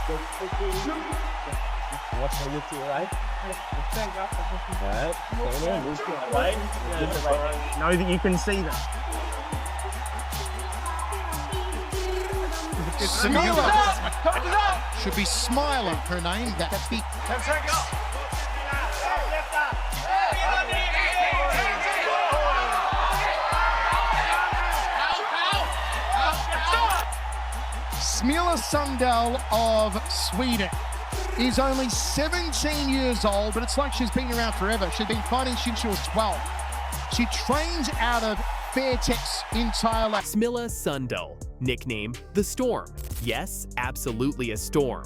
Watch how you feel, right? Right. Stay there, move to the right. Move to the right. Know that you can see them. Smilla should be Smilla, her name. That beat. Smilla Sundell of Sweden is only 17 years old, but it's like she's been around forever. She's been fighting since she was 12. She trains out of Fairtex in Thailand. Smilla Sundell, nickname The Storm. Yes, absolutely a storm.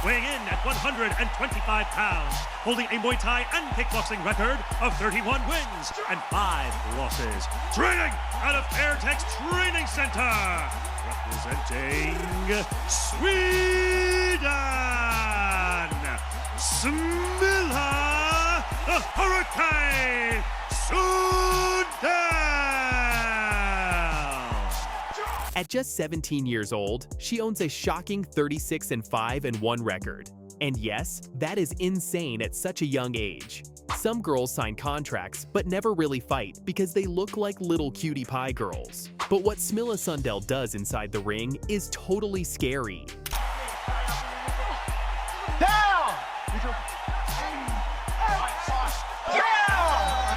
Weighing in at 125 pounds, holding a Muay Thai and kickboxing record of 31 wins and 5 losses. Training out of Fairtex Training Center. Representing Sweden, Smilla the Hurricane Sundell. At just 17 years old, she owns a shocking 36-5-1 record. And yes, that is insane at such a young age. Some girls sign contracts but never really fight because they look like little cutie pie girls. But what Smilla Sundell does inside the ring is totally scary. Down! Down!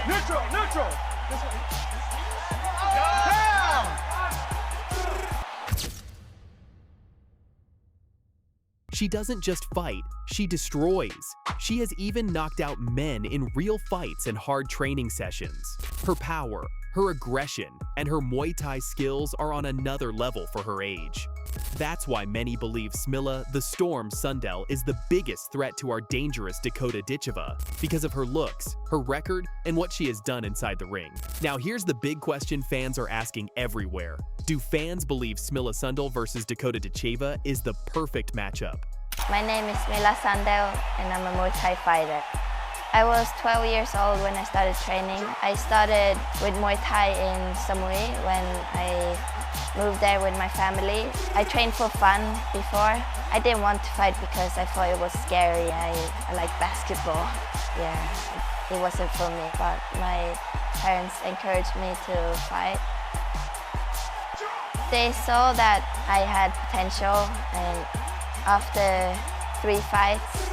Neutral! Down! She doesn't just fight, she destroys. She has even knocked out men in real fights and hard training sessions. Her power, her aggression, and her Muay Thai skills are on another level for her age. That's why many believe Smilla the Storm Sundell is the biggest threat to our dangerous Dakota Ditcheva because of her looks, her record, and what she has done inside the ring. Now here's the big question fans are asking everywhere. Do fans believe Smilla Sundell versus Dakota Ditcheva is the perfect matchup? My name is Smilla Sundell and I'm a Muay Thai fighter. I was 12 years old when I started training. I started with Muay Thai in Samui when I moved there with my family. I trained for fun before. I didn't want to fight because I thought it was scary. I like basketball. Yeah, it wasn't for me, but my parents encouraged me to fight. They saw that I had potential, and after 3 fights,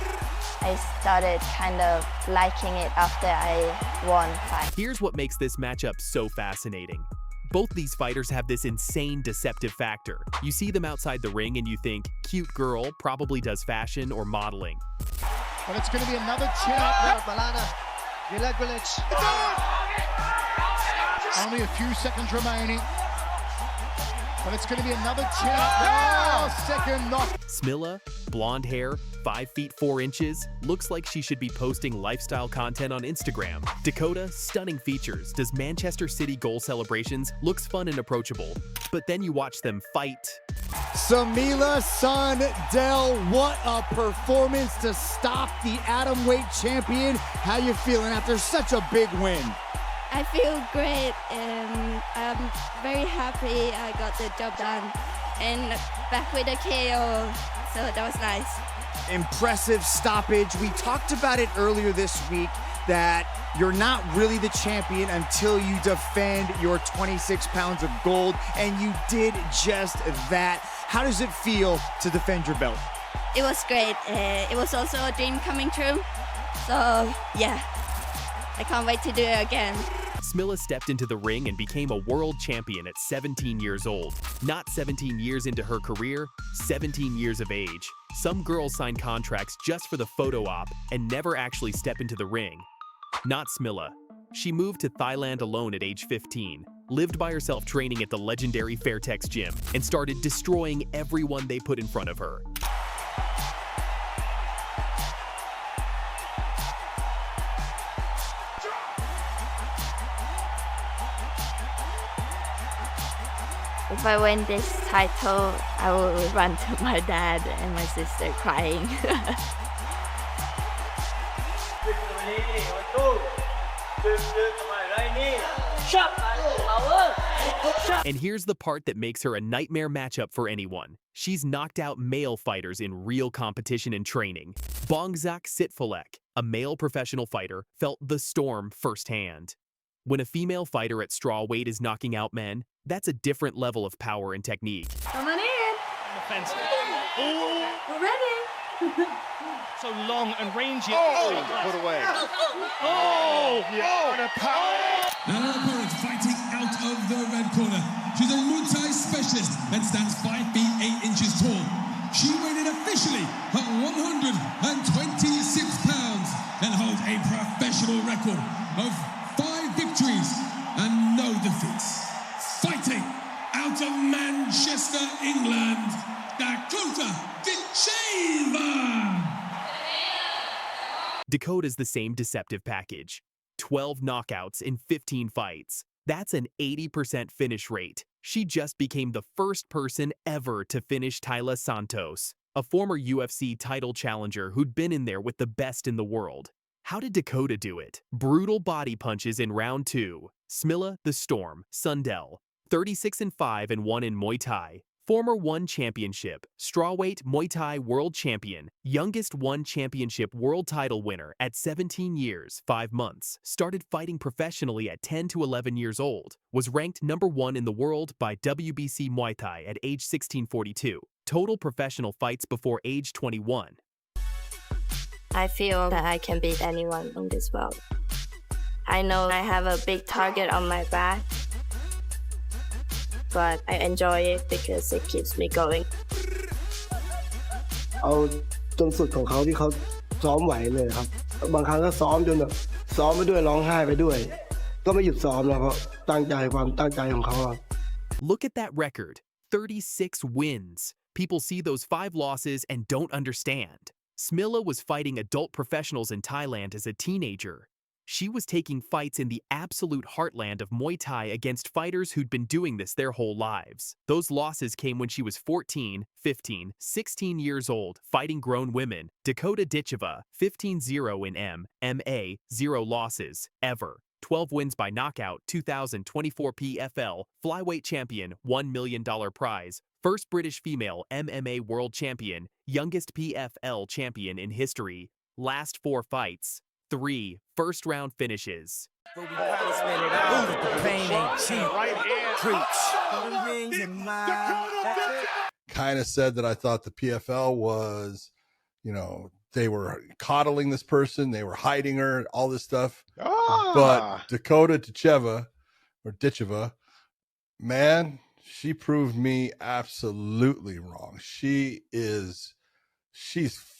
I started kind of liking it after I won 5. Here's what makes this matchup so fascinating. Both these fighters have this insane deceptive factor. You see them outside the ring and you think, cute girl, probably does fashion or modeling. But it's going to be another chin up there. Only a few seconds remaining. But it's going to be another chin up there. Oh, second knock. Smilla, blonde hair, 5 feet 4 inches, looks like she should be posting lifestyle content on Instagram. Dakota, stunning features, does Manchester City goal celebrations, looks fun and approachable. But then you watch them fight. Smilla Sundell, what a performance to stop the atomweight champion. How you feeling after such a big win? I feel great and I'm very happy I got the job done and back with a KO, so that was nice. Impressive stoppage. We talked about it earlier this week that you're not really the champion until you defend your 26 pounds of gold, and you did just that. How does it feel to defend your belt? It was great. It was also a dream coming true, so yeah. I can't wait to do it again. Smilla stepped into the ring and became a world champion at 17 years old. Not 17 years into her career, 17 years of age. Some girls sign contracts just for the photo op and never actually step into the ring. Not Smilla. She moved to Thailand alone at age 15, lived by herself training at the legendary Fairtex Gym, and started destroying everyone they put in front of her. If I win this title, I will run to my dad and my sister crying. And here's the part that makes her a nightmare matchup for anyone. She's knocked out male fighters in real competition and training. Bongzak Sitfolek, a male professional fighter, felt the storm firsthand. When a female fighter at strawweight is knocking out men, that's a different level of power and technique. Come on in. Defense. We're ready. So long and rangy. Put away. And a power. And our opponent fighting out of the red corner. She's a Muay Thai specialist and stands 5 feet 8 inches tall. She weighed in officially at 126 pounds and holds a professional record of 5 victories and no defeats. Fighting out of Manchester, England, Dakota Ditcheva. Dakota's the same deceptive package. 12 knockouts in 15 fights. That's an 80% finish rate. She just became the first person ever to finish Taila Santos, a former UFC title challenger who'd been in there with the best in the world. How did Dakota do it? Brutal body punches in round 2. Smilla the Storm Sundell, 36-5 and 1 in Muay Thai. Former One Championship, strawweight Muay Thai world champion, youngest One Championship world title winner at 17 years, 5 months, started fighting professionally at 10 to 11 years old, was ranked #1 in the world by WBC Muay Thai at age 1642, total professional fights before age 21. I feel that I can beat anyone in this world. I know I have a big target on my back, but I enjoy it because it keeps me going. เอาจนสุดของเขาที่เขาซ้อมไหวเลยครับบางครั้งก็ซ้อมจนแบบซ้อมไปด้วยร้องไห้ไปด้วยก็ไม่หยุดซ้อมแล้วเพราะตั้งใจความตั้งใจของเขา Look at that record, 36 wins. People see those 5 losses and don't understand. Smilla was fighting adult professionals in Thailand as a teenager. She was taking fights in the absolute heartland of Muay Thai against fighters who'd been doing this their whole lives. Those losses came when she was 14, 15, 16 years old, fighting grown women. Dakota Ditcheva, 15-0 in MMA, 0 losses, ever. 12 wins by knockout, 2024 PFL, flyweight champion, $1 million prize. First British female MMA world champion, youngest PFL champion in history. Last 4 fights. 3 first-round finishes. Kind of said that I thought the PFL was, they were coddling this person, they were hiding her, all this stuff. But Dakota Ditcheva, man, she proved me absolutely wrong. She's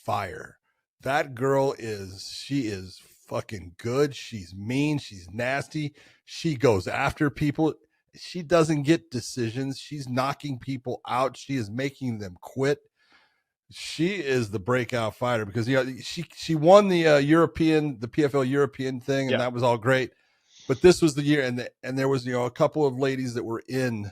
fire. That girl she is fucking good. She's mean. She's nasty. She goes after people. She doesn't get decisions. She's knocking people out. She is making them quit. She is the breakout fighter because she won the PFL European thing, and that was all great. But this was the year, and there was a couple of ladies that were in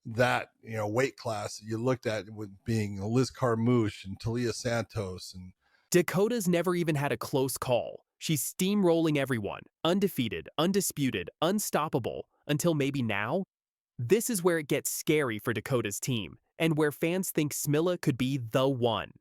that weight class that you looked at with being Liz Carmouche and Talia Santos and Dakota's never even had a close call. She's steamrolling everyone, undefeated, undisputed, unstoppable, until maybe now? This is where it gets scary for Dakota's team, and where fans think Smilla could be the one.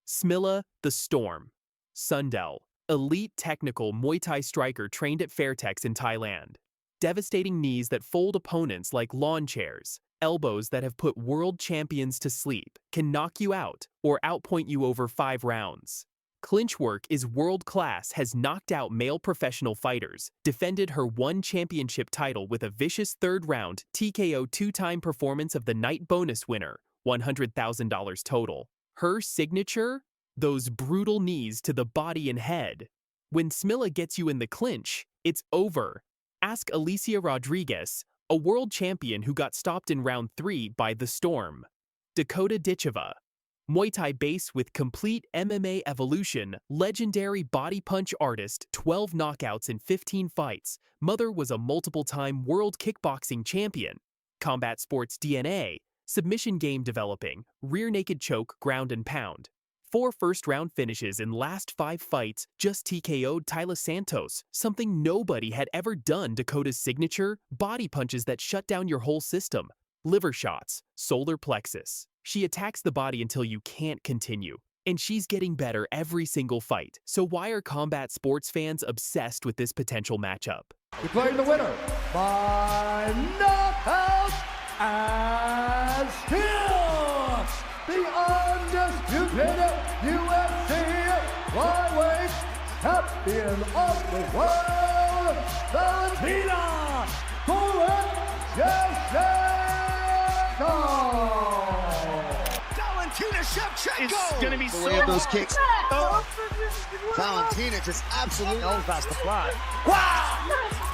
Smilla the Storm Sundell, elite technical Muay Thai striker trained at Fairtex in Thailand. Devastating knees that fold opponents like lawn chairs. Elbows that have put world champions to sleep, can knock you out or outpoint you over 5 rounds. Clinch work is world-class, has knocked out male professional fighters, defended her One Championship title with a vicious 3rd-round TKO 2-time performance of the night bonus winner, $100,000 total. Her signature? Those brutal knees to the body and head. When Smilla gets you in the clinch, it's over. Ask Alicia Rodriguez, a world champion who got stopped in round 3 by the Storm. Dakota Ditcheva, Muay Thai base with complete MMA evolution, legendary body punch artist, 12 knockouts in 15 fights. Mother was a multiple-time world kickboxing champion. Combat sports DNA, submission game developing, rear naked choke, ground and pound. 4 first-round finishes in last 5 fights, just TKO'd Taila Santos, something nobody had ever done. Dakota's signature, body punches that shut down your whole system. Liver shots, solar plexus. She attacks the body until you can't continue. And she's getting better every single fight. So why are combat sports fans obsessed with this potential matchup? Declaring the winner by knockout as still the undisputed UFC flyweight champion of the world, Valentina Valentina Shevchenko! It's gonna be so Those kicks. Valentina just absolutely past the fly.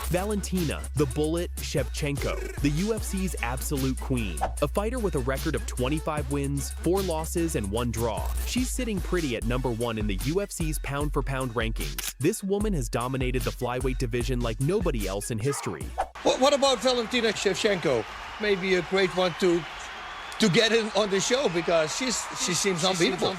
Valentina, the Bullet Shevchenko, the UFC's absolute queen. A fighter with a record of 25 wins, 4 losses, and 1 draw. She's sitting pretty at number 1 in the UFC's pound-for-pound rankings. This woman has dominated the flyweight division like nobody else in history. What about Valentina Shevchenko? Maybe a great one to get in on the show because she seems unbeatable.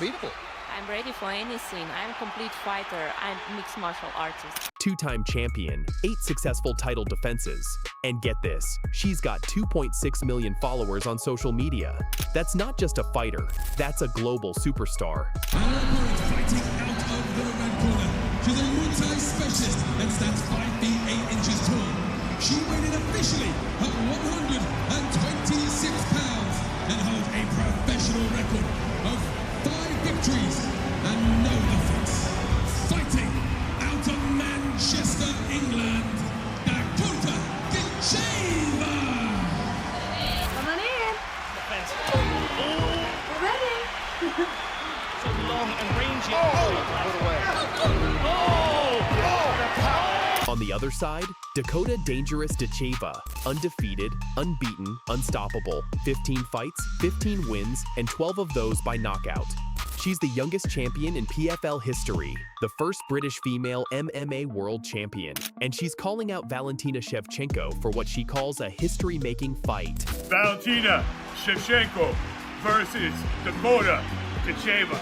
I'm ready for anything. I'm a complete fighter. I'm a mixed martial artist. 2-time champion, 8 successful title defenses. And get this, she's got 2.6 million followers on social media. That's not just a fighter, that's a global superstar. Our opponent fighting out of the red corner. She's a Muay Thai specialist and stands 5 feet 8 inches tall. She weighed in officially at 126 pounds and holds a professional record of 5 victories and no defeats. Fighting out of Manchester, England, Dakota Ditcheva. Come on in. We're ready. So long and rangy. On the other side, Dakota Dangerous Ditcheva, undefeated, unbeaten, unstoppable, 15 fights, 15 wins, and 12 of those by knockout. She's the youngest champion in PFL history, the first British female MMA world champion, and she's calling out Valentina Shevchenko for what she calls a history-making fight. Valentina Shevchenko versus Dakota Ditcheva.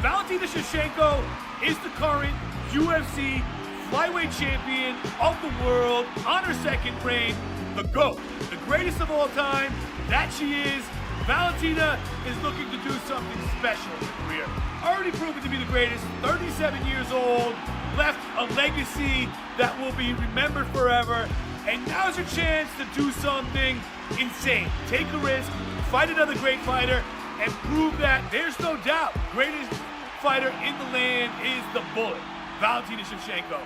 Valentina Shevchenko is the current UFC flyweight champion of the world on her second reign, the GOAT, the greatest of all time, that she is. Valentina is looking to do something special in her career. Already proven to be the greatest, 37 years old, left a legacy that will be remembered forever, and now's her chance to do something insane. Take a risk, fight another great fighter, and prove that there's no doubt greatest fighter in the land is the Bullet, Valentina Shevchenko.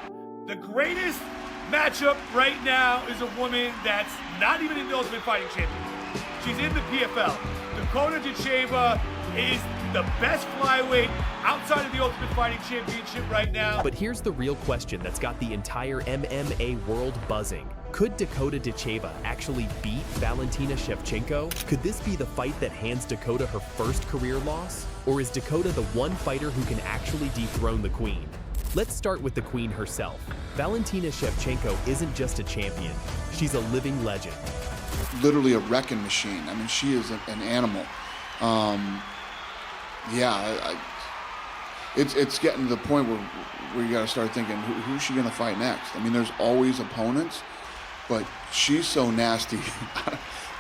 The greatest matchup right now is a woman that's not even in the Ultimate Fighting Championship. She's in the PFL. Dakota Ditcheva is the best flyweight outside of the Ultimate Fighting Championship right now. But here's the real question that's got the entire MMA world buzzing. Could Dakota Ditcheva actually beat Valentina Shevchenko? Could this be the fight that hands Dakota her first career loss? Or is Dakota the one fighter who can actually dethrone the queen? Let's start with the queen herself. Valentina Shevchenko isn't just a champion, she's a living legend. Literally a wrecking machine. I mean, she is an animal. It's getting to the point where you got to start thinking, who's she going to fight next? I mean, there's always opponents, but she's so nasty.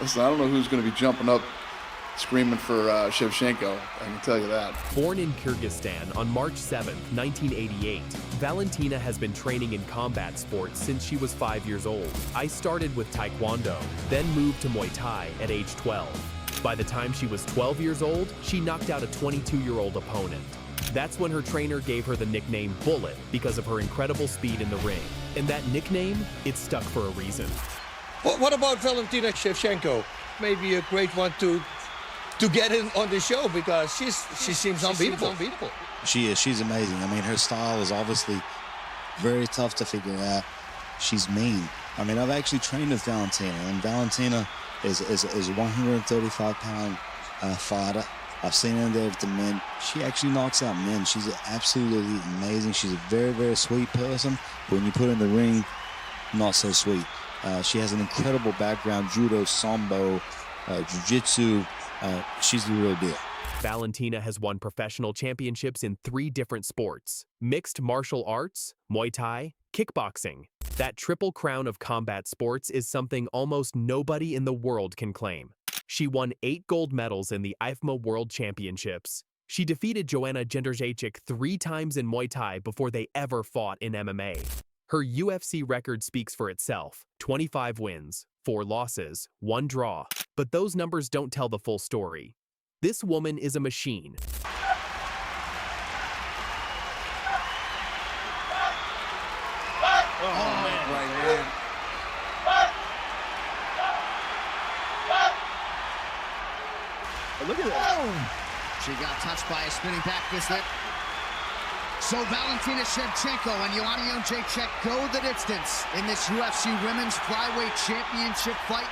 Listen, I don't know who's going to be jumping up screaming for Shevchenko, I can tell you that. Born in Kyrgyzstan on March 7, 1988, Valentina has been training in combat sports since she was 5 years old. I started with Taekwondo, then moved to Muay Thai at age 12. By the time she was 12 years old, she knocked out a 22-year-old opponent. That's when her trainer gave her the nickname Bullet because of her incredible speed in the ring. And that nickname, it stuck for a reason. What about Valentina Shevchenko? Maybe a great one to get in on the show because she seems unbeatable. She is. She's amazing. I mean, her style is obviously very tough to figure out. She's mean. I mean, I've actually trained with Valentina, and Valentina is a 135-pound fighter. I've seen her there with the men. She actually knocks out men. She's absolutely amazing. She's a very, very sweet person. But when you put her in the ring, not so sweet. She has an incredible background, judo, sambo, jiu-jitsu. She's the real deal. Valentina has won professional championships in 3 different sports: mixed martial arts, Muay Thai, kickboxing. That triple crown of combat sports is something almost nobody in the world can claim. She won 8 gold medals in the IFMA World Championships. She defeated Joanna Jędrzejczyk 3 times in Muay Thai before they ever fought in MMA. Her UFC record speaks for itself: 25 wins, 4 losses, 1 draw. But those numbers don't tell the full story. This woman is a machine. Look at that. She got touched by a spinning back fist lip. So Valentina Shevchenko and Joanna Jędrzejczyk go the distance in this UFC Women's Flyweight Championship fight.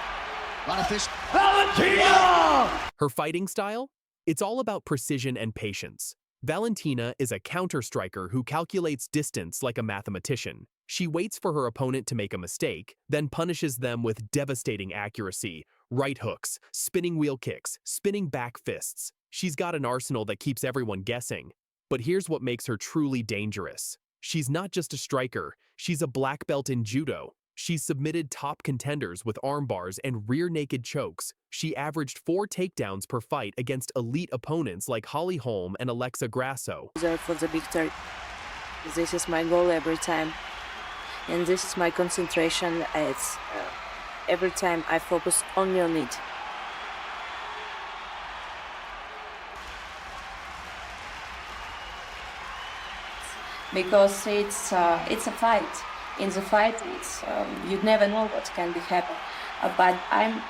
A lot of fish. Valentina! Her fighting style? It's all about precision and patience. Valentina is a counter-striker who calculates distance like a mathematician. She waits for her opponent to make a mistake, then punishes them with devastating accuracy: right hooks, spinning wheel kicks, spinning back fists. She's got an arsenal that keeps everyone guessing. But here's what makes her truly dangerous. She's not just a striker, she's a black belt in judo. She's submitted top contenders with arm bars and rear naked chokes. She averaged 4 takedowns per fight against elite opponents like Holly Holm and Alexa Grasso. For the victory. This is my goal every time. And this is my concentration. It's every time I focus only on it. Because it's a fight. In the fight, it's you never know what can be happen. But I'm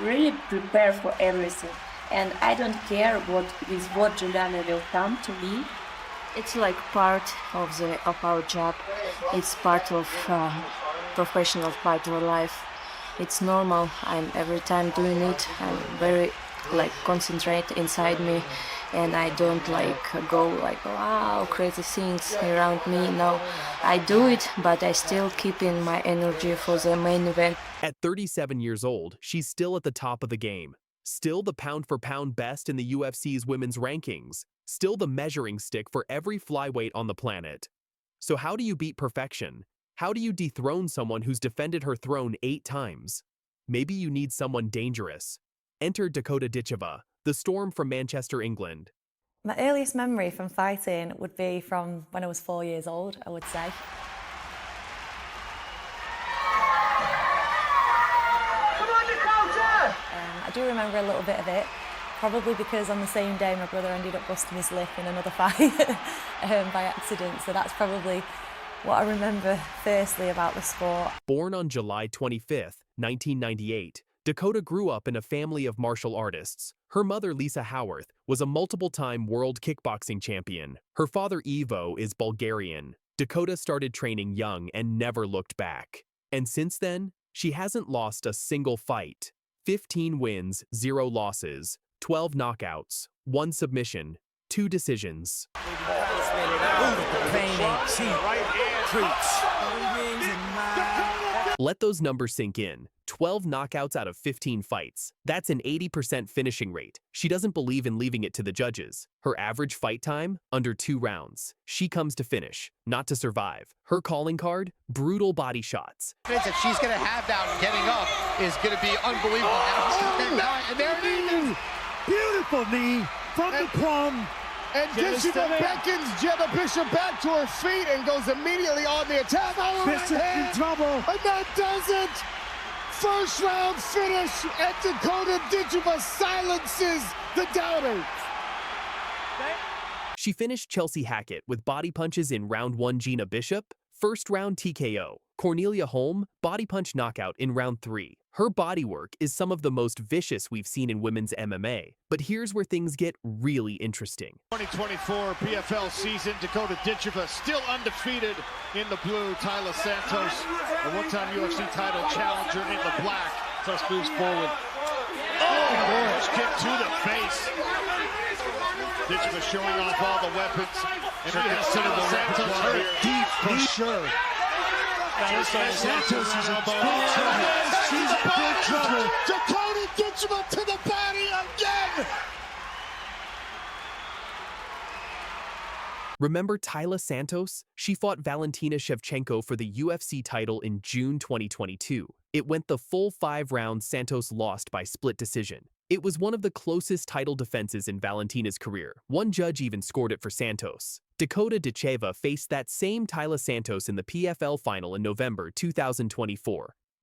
really prepared for everything, and I don't care what Juliana will come to me. It's like part of our job. It's part of professional fighter life. It's normal. I'm every time doing it. I'm very concentrate inside me, and I don't go wow, crazy things around me. No, I do it, but I still keep in my energy for the main event. At 37 years old, she's still at the top of the game. Still the pound-for-pound best in the UFC's women's rankings. Still the measuring stick for every flyweight on the planet. So how do you beat perfection? How do you dethrone someone who's defended her throne 8 times? Maybe you need someone dangerous. Enter Dakota Ditcheva, the Storm from Manchester, England. My earliest memory from fighting would be from when I was 4 years old, I would say. Come on, Dakota! I do remember a little bit of it, probably because on the same day my brother ended up busting his lip in another fight by accident, so that's probably what I remember firstly about the sport. Born on July 25th, 1998, Dakota grew up in a family of martial artists. Her mother, Lisa Howarth, was a multiple-time world kickboxing champion. Her father, Ivo, is Bulgarian. Dakota started training young and never looked back. And since then, she hasn't lost a single fight. 15 wins, 0 losses, 12 knockouts, 1 submission, 2 decisions. Let those numbers sink in. 12 knockouts out of 15 fights. That's an 80% finishing rate. She doesn't believe in leaving it to the judges. Her average fight time? Under 2 rounds. She comes to finish, not to survive. Her calling card? Brutal body shots. That she's going to have down getting up is going to be unbelievable. And there it is. Beautiful knee from the plum. And Ditcheva beckons Jenna Bishop back to her feet and goes immediately on the attack. Bishop in trouble. And that does it. First round finish, and Dakota Ditcheva silences the doubters. She finished Chelsea Hackett with body punches in round 1 Gina Bishop, first round TKO. Cornelia Holm, body punch knockout in round 3. Her bodywork is some of the most vicious we've seen in women's MMA. But here's where things get really interesting. 2024 PFL season, Dakota Ditcheva still undefeated in the blue. Tyler Santos, a one-time UFC title challenger in the black. Thus moves forward. Oh, kick to the face. Ditcheva showing off all the weapons. And we consider the Santos hurt deep for sure. Santos is in big trouble. She's in big trouble. Dakota Ditcheva to the body again. Remember Taila Santos? She fought Valentina Shevchenko for the UFC title in June 2022. It went the full 5 rounds. Santos lost by split decision. It was one of the closest title defenses in Valentina's career. One judge even scored it for Santos. Dakota Ditcheva faced that same Taila Santos in the PFL final in November 2024.